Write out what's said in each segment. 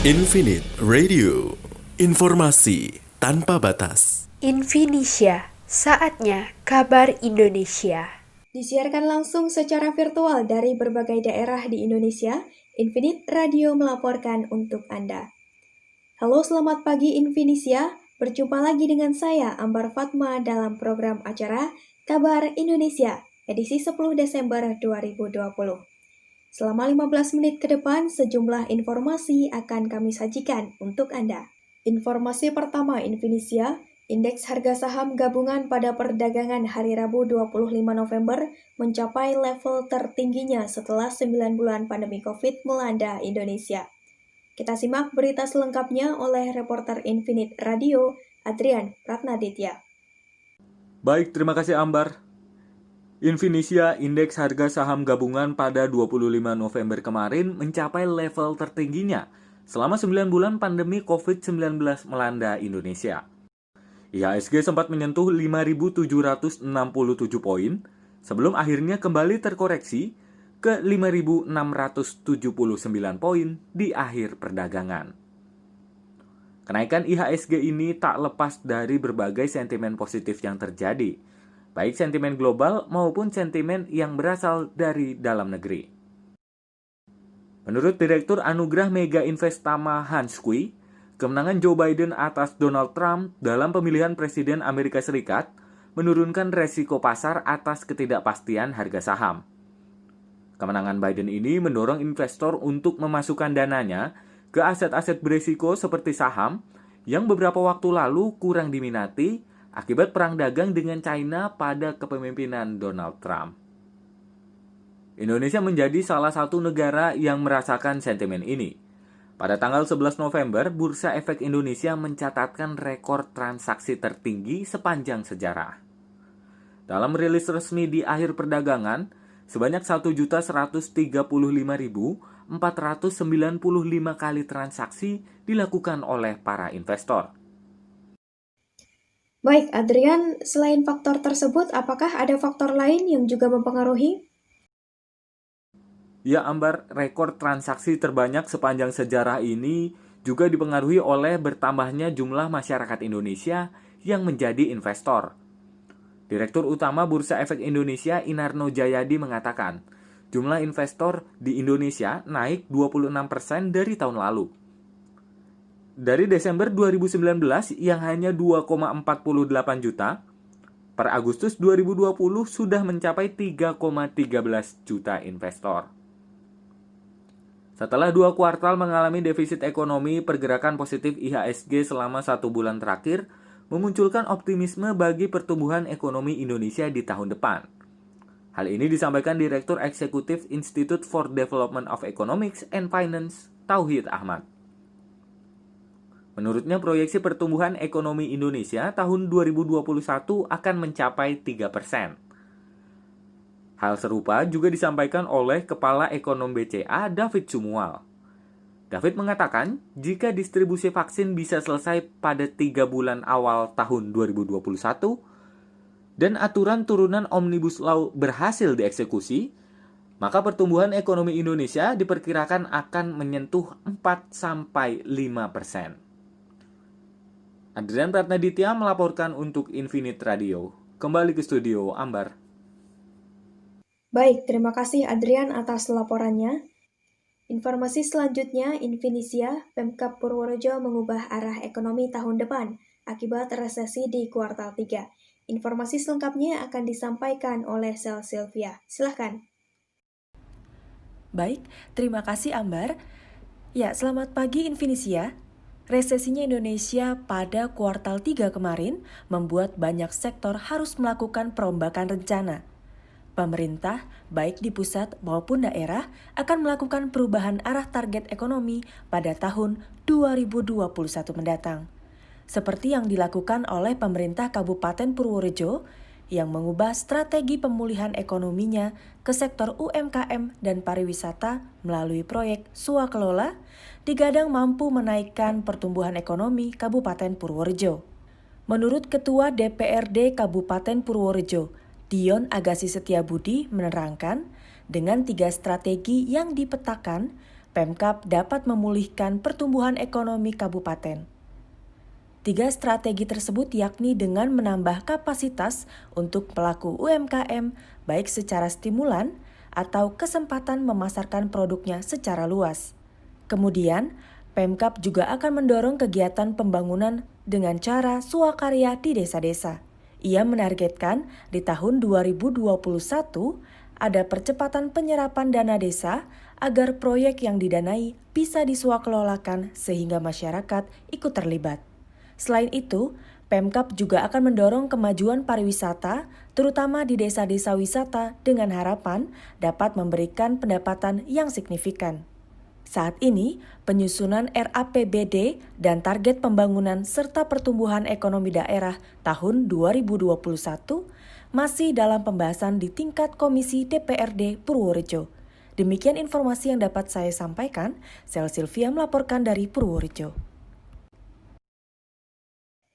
Infinite Radio, informasi tanpa batas. Infinisia, saatnya kabar Indonesia. Disiarkan langsung secara virtual dari berbagai daerah di Indonesia, Infinite Radio melaporkan untuk Anda. Halo, selamat pagi Infinisia. Berjumpa lagi dengan saya, Ambar Fatma, dalam program acara Kabar Indonesia, edisi 10 Desember 2020. Selama 15 menit ke depan, sejumlah informasi akan kami sajikan untuk Anda. Informasi pertama Infinisia, indeks harga saham gabungan pada perdagangan hari Rabu 25 November mencapai level tertingginya setelah 9 bulan pandemi COVID melanda Indonesia. Kita simak berita selengkapnya oleh reporter Infinite Radio, Adrian Pratnaditya. Baik, terima kasih Ambar. Infinisia, indeks harga saham gabungan pada 25 November kemarin mencapai level tertingginya selama 9 bulan pandemi COVID-19 melanda Indonesia. IHSG sempat menyentuh 5.767 poin sebelum akhirnya kembali terkoreksi ke 5.679 poin di akhir perdagangan. Kenaikan IHSG ini tak lepas dari berbagai sentimen positif yang terjadi, baik sentimen global maupun sentimen yang berasal dari dalam negeri. Menurut Direktur Anugerah Mega Investama Hans Kueh, kemenangan Joe Biden atas Donald Trump dalam pemilihan Presiden Amerika Serikat menurunkan resiko pasar atas ketidakpastian harga saham. Kemenangan Biden ini mendorong investor untuk memasukkan dananya ke aset-aset berisiko seperti saham yang beberapa waktu lalu kurang diminati akibat perang dagang dengan China pada kepemimpinan Donald Trump. Indonesia menjadi salah satu negara yang merasakan sentimen ini. Pada tanggal 11 November, Bursa Efek Indonesia mencatatkan rekor transaksi tertinggi sepanjang sejarah. Dalam rilis resmi di akhir perdagangan, sebanyak 1.135.495 kali transaksi dilakukan oleh para investor. Baik, Adrian, selain faktor tersebut, apakah ada faktor lain yang juga mempengaruhi? Ya, Ambar, rekor transaksi terbanyak sepanjang sejarah ini juga dipengaruhi oleh bertambahnya jumlah masyarakat Indonesia yang menjadi investor. Direktur Utama Bursa Efek Indonesia Inarno Jayadi mengatakan, jumlah investor di Indonesia naik 26% dari tahun lalu. Dari Desember 2019 yang hanya 2,48 juta, per Agustus 2020 sudah mencapai 3,13 juta investor. Setelah 2 kuartal mengalami defisit ekonomi, pergerakan positif IHSG selama 1 bulan terakhir memunculkan optimisme bagi pertumbuhan ekonomi Indonesia di tahun depan. Hal ini disampaikan Direktur Eksekutif Institute for Development of Economics and Finance, Tauhid Ahmad. Menurutnya, proyeksi pertumbuhan ekonomi Indonesia tahun 2021 akan mencapai 3%. Hal serupa juga disampaikan oleh Kepala Ekonom BCA, David Sumual. David mengatakan, jika distribusi vaksin bisa selesai pada 3 bulan awal tahun 2021, dan aturan turunan Omnibus Law berhasil dieksekusi, maka pertumbuhan ekonomi Indonesia diperkirakan akan menyentuh 4-5%. Adrian Pratnaditya melaporkan untuk Infinite Radio. Kembali ke studio, Ambar. Baik, terima kasih Adrian atas laporannya. Informasi selanjutnya, Infinisia, Pemkab Purworejo mengubah arah ekonomi tahun depan akibat resesi di kuartal 3. Informasi selengkapnya akan disampaikan oleh Sel Sylvia. Silahkan. Baik, terima kasih Ambar. Ya, selamat pagi Infinisia. Resesinya Indonesia pada kuartal 3 kemarin membuat banyak sektor harus melakukan perombakan rencana. Pemerintah, baik di pusat maupun daerah, akan melakukan perubahan arah target ekonomi pada tahun 2021 mendatang. Seperti yang dilakukan oleh pemerintah Kabupaten Purworejo yang mengubah strategi pemulihan ekonominya ke sektor UMKM dan pariwisata melalui proyek Swakelola, digadang mampu menaikkan pertumbuhan ekonomi Kabupaten Purworejo. Menurut Ketua DPRD Kabupaten Purworejo, Dion Agassi Setiabudi menerangkan, Dengan 3 strategi yang dipetakan, Pemkab dapat memulihkan pertumbuhan ekonomi kabupaten. 3 strategi tersebut yakni dengan menambah kapasitas untuk pelaku UMKM, baik secara stimulan atau kesempatan memasarkan produknya secara luas. Kemudian, Pemkab juga akan mendorong kegiatan pembangunan dengan cara swakarya di desa-desa. Ia menargetkan di tahun 2021 ada percepatan penyerapan dana desa agar proyek yang didanai bisa diswakelolakan sehingga masyarakat ikut terlibat. Selain itu, Pemkab juga akan mendorong kemajuan pariwisata, terutama di desa-desa wisata dengan harapan dapat memberikan pendapatan yang signifikan. Saat ini, penyusunan RAPBD dan target pembangunan serta pertumbuhan ekonomi daerah tahun 2021 masih dalam pembahasan di tingkat Komisi DPRD Purworejo. Demikian informasi yang dapat saya sampaikan. Sel Sylvia melaporkan dari Purworejo.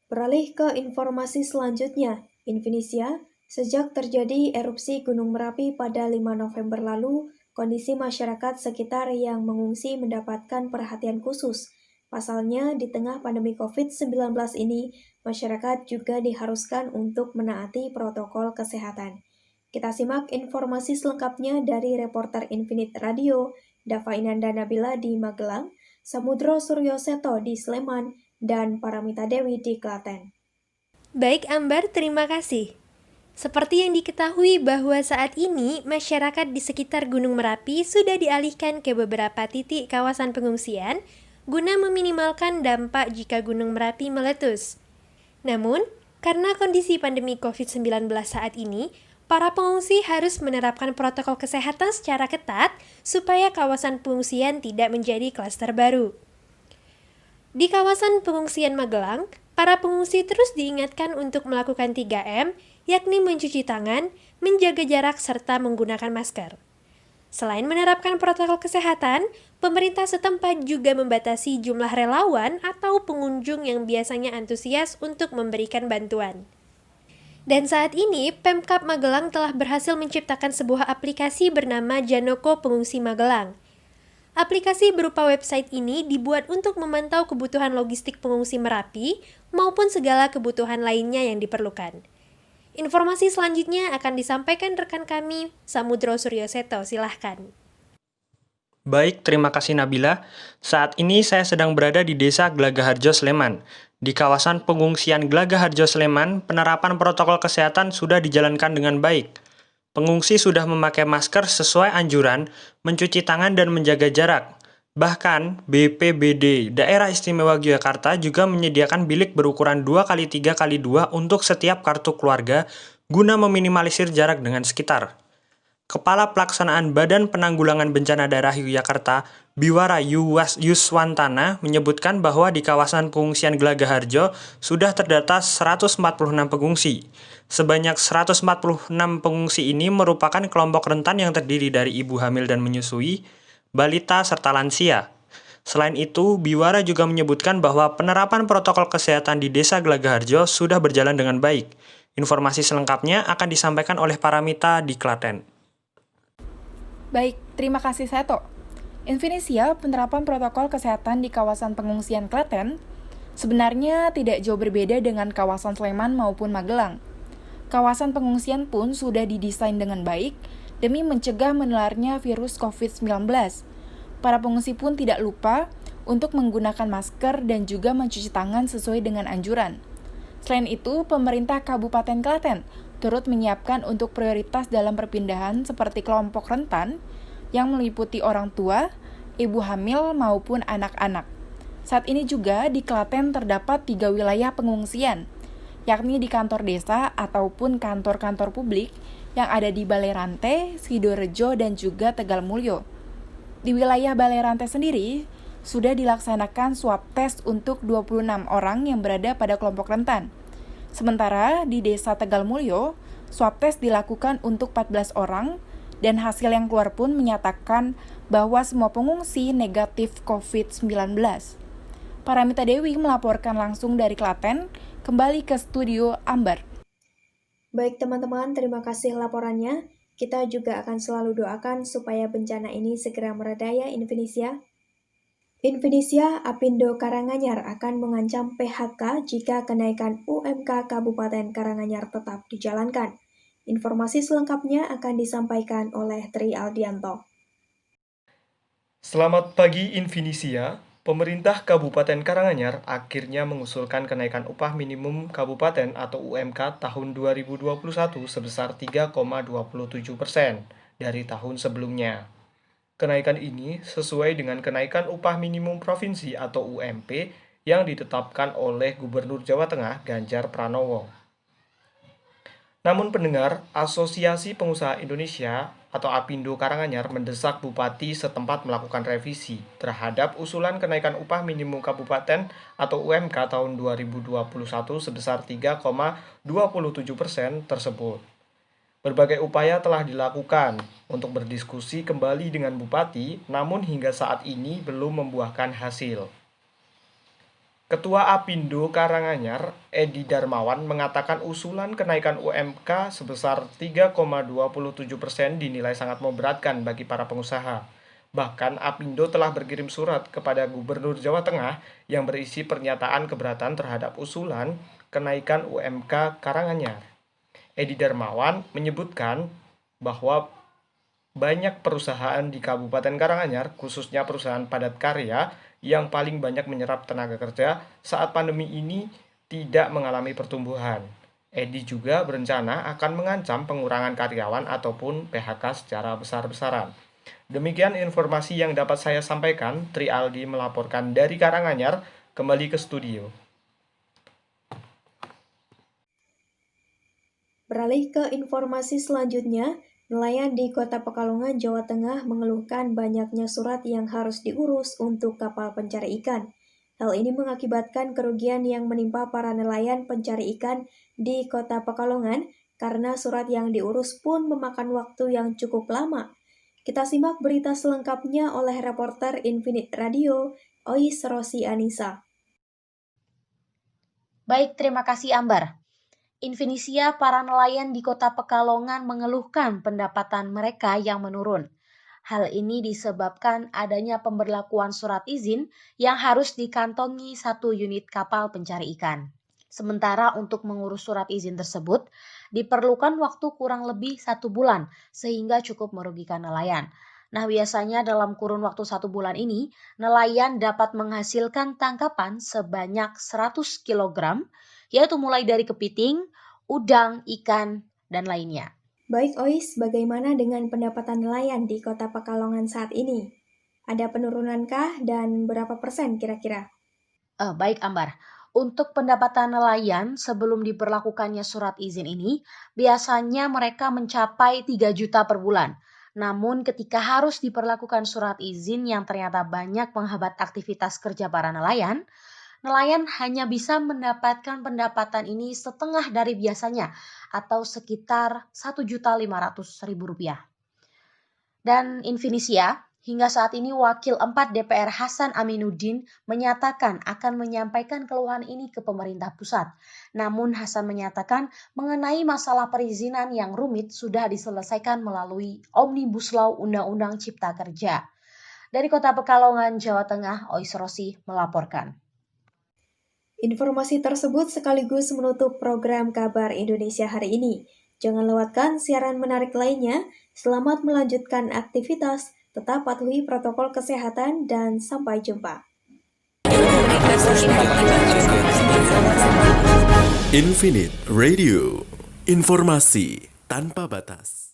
Beralih ke informasi selanjutnya, Indonesia, sejak terjadi erupsi Gunung Merapi pada 5 November lalu, kondisi masyarakat sekitar yang mengungsi mendapatkan perhatian khusus. Pasalnya, di tengah pandemi COVID-19 ini, masyarakat juga diharuskan untuk menaati protokol kesehatan. Kita simak informasi selengkapnya dari reporter Infinite Radio, Dava Inanda Nabila di Magelang, Samudro Suryo Seto di Sleman, dan Paramita Dewi di Klaten. Baik Ambar, terima kasih. Seperti yang diketahui bahwa saat ini masyarakat di sekitar Gunung Merapi sudah dialihkan ke beberapa titik kawasan pengungsian guna meminimalkan dampak jika Gunung Merapi meletus. Namun, karena kondisi pandemi COVID-19 saat ini, para pengungsi harus menerapkan protokol kesehatan secara ketat supaya kawasan pengungsian tidak menjadi klaster baru. Di kawasan pengungsian Magelang, para pengungsi terus diingatkan untuk melakukan 3M, yakni mencuci tangan, menjaga jarak, serta menggunakan masker. Selain menerapkan protokol kesehatan, pemerintah setempat juga membatasi jumlah relawan atau pengunjung yang biasanya antusias untuk memberikan bantuan. Dan saat ini, Pemkab Magelang telah berhasil menciptakan sebuah aplikasi bernama Janoko Pengungsi Magelang. Aplikasi berupa website ini dibuat untuk memantau kebutuhan logistik pengungsi Merapi maupun segala kebutuhan lainnya yang diperlukan. Informasi selanjutnya akan disampaikan rekan kami, Samudro Suryo Seto. Silahkan. Baik, terima kasih Nabila. Saat ini saya sedang berada di Desa Glagaharjo, Sleman. Di kawasan pengungsian Glagaharjo, Sleman, penerapan protokol kesehatan sudah dijalankan dengan baik. Pengungsi sudah memakai masker sesuai anjuran, mencuci tangan dan menjaga jarak. Bahkan, BPBD Daerah Istimewa Yogyakarta juga menyediakan bilik berukuran 2x3x2 untuk setiap kartu keluarga guna meminimalisir jarak dengan sekitar. Kepala Pelaksanaan Badan Penanggulangan Bencana Daerah Yogyakarta, Biwara Yuswantana, menyebutkan bahwa di kawasan pengungsian Glagaharjo sudah terdata 146 pengungsi. Sebanyak 146 pengungsi ini merupakan kelompok rentan yang terdiri dari ibu hamil dan menyusui, balita, serta lansia. Selain itu, Biwara juga menyebutkan bahwa penerapan protokol kesehatan di Desa Glagaharjo sudah berjalan dengan baik. Informasi selengkapnya akan disampaikan oleh Paramita di Klaten. Baik, terima kasih Seto. Indonesia, penerapan protokol kesehatan di kawasan pengungsian Klaten sebenarnya tidak jauh berbeda dengan kawasan Sleman maupun Magelang. Kawasan pengungsian pun sudah didesain dengan baik demi mencegah menularnya virus COVID-19. Para pengungsi pun tidak lupa untuk menggunakan masker dan juga mencuci tangan sesuai dengan anjuran. Selain itu, pemerintah Kabupaten Klaten turut menyiapkan untuk prioritas dalam perpindahan seperti kelompok rentan yang meliputi orang tua, ibu hamil maupun anak-anak. Saat ini juga di Klaten terdapat 3 wilayah pengungsian, yakni di kantor desa ataupun kantor-kantor publik yang ada di Balai Rante, Sidorejo, dan juga Tegalmulyo. Di wilayah Balai Rante sendiri, sudah dilaksanakan swab test untuk 26 orang yang berada pada kelompok rentan. Sementara di Desa Tegalmulyo, swab test dilakukan untuk 14 orang, dan hasil yang keluar pun menyatakan bahwa semua pengungsi negatif COVID-19. Paramita Dewi melaporkan langsung dari Klaten, kembali ke studio Ambar. Baik teman-teman, terima kasih laporannya. Kita juga akan selalu doakan supaya bencana ini segera mereda ya Infinisia. Infinisia, Apindo Karanganyar akan mengancam PHK jika kenaikan UMK Kabupaten Karanganyar tetap dijalankan. Informasi selengkapnya akan disampaikan oleh Tri Aldianto. Selamat pagi Infinisia. Pemerintah Kabupaten Karanganyar akhirnya mengusulkan kenaikan upah minimum kabupaten atau UMK tahun 2021 sebesar 3,27% dari tahun sebelumnya. Kenaikan ini sesuai dengan kenaikan upah minimum provinsi atau UMP yang ditetapkan oleh Gubernur Jawa Tengah Ganjar Pranowo. Namun pendengar, Asosiasi Pengusaha Indonesia atau Apindo Karanganyar mendesak bupati setempat melakukan revisi terhadap usulan kenaikan upah minimum kabupaten atau UMK tahun 2021 sebesar 3,27% tersebut. Berbagai upaya telah dilakukan untuk berdiskusi kembali dengan bupati, namun hingga saat ini belum membuahkan hasil. Ketua Apindo Karanganyar, Edi Darmawan, mengatakan usulan kenaikan UMK sebesar 3,27% dinilai sangat memberatkan bagi para pengusaha. Bahkan Apindo telah berkirim surat kepada Gubernur Jawa Tengah yang berisi pernyataan keberatan terhadap usulan kenaikan UMK Karanganyar. Edi Darmawan menyebutkan bahwa banyak perusahaan di Kabupaten Karanganyar, khususnya perusahaan padat karya, yang paling banyak menyerap tenaga kerja saat pandemi ini tidak mengalami pertumbuhan. Edi juga berencana akan mengancam pengurangan karyawan ataupun PHK secara besar-besaran. Demikian informasi yang dapat saya sampaikan. Tri Aldi melaporkan dari Karanganyar, kembali ke studio. Beralih ke informasi selanjutnya, nelayan di Kota Pekalongan, Jawa Tengah mengeluhkan banyaknya surat yang harus diurus untuk kapal pencari ikan. Hal ini mengakibatkan kerugian yang menimpa para nelayan pencari ikan di Kota Pekalongan karena surat yang diurus pun memakan waktu yang cukup lama. Kita simak berita selengkapnya oleh reporter Infinite Radio, Ois Rosi Anissa. Baik, terima kasih Ambar. Infinisia, para nelayan di Kota Pekalongan mengeluhkan pendapatan mereka yang menurun. Hal ini disebabkan adanya pemberlakuan surat izin yang harus dikantongi satu unit kapal pencari ikan. Sementara untuk mengurus surat izin tersebut, diperlukan waktu kurang lebih 1 bulan sehingga cukup merugikan nelayan. Nah, biasanya dalam kurun waktu 1 bulan ini, nelayan dapat menghasilkan tangkapan sebanyak 100 kg, yaitu mulai dari kepiting, udang, ikan, dan lainnya. Baik Ois, bagaimana dengan pendapatan nelayan di Kota Pekalongan saat ini? Ada penurunankah dan berapa persen kira-kira? Baik Ambar, untuk pendapatan nelayan sebelum diberlakukannya surat izin ini, biasanya mereka mencapai 3 juta per bulan. Namun ketika harus diperlakukan surat izin yang ternyata banyak menghambat aktivitas kerja para nelayan hanya bisa mendapatkan pendapatan ini setengah dari biasanya atau sekitar Rp1.500.000. Dan Infinisia, hingga saat ini Wakil 4 DPR Hasan Aminuddin menyatakan akan menyampaikan keluhan ini ke pemerintah pusat. Namun Hasan menyatakan mengenai masalah perizinan yang rumit sudah diselesaikan melalui Omnibus Law Undang-Undang Cipta Kerja. Dari Kota Pekalongan, Jawa Tengah, Ois Rosi melaporkan. Informasi tersebut sekaligus menutup program Kabar Indonesia hari ini. Jangan lewatkan siaran menarik lainnya. Selamat melanjutkan aktivitas, tetap patuhi protokol kesehatan, dan sampai jumpa. Infinite Radio, informasi tanpa batas.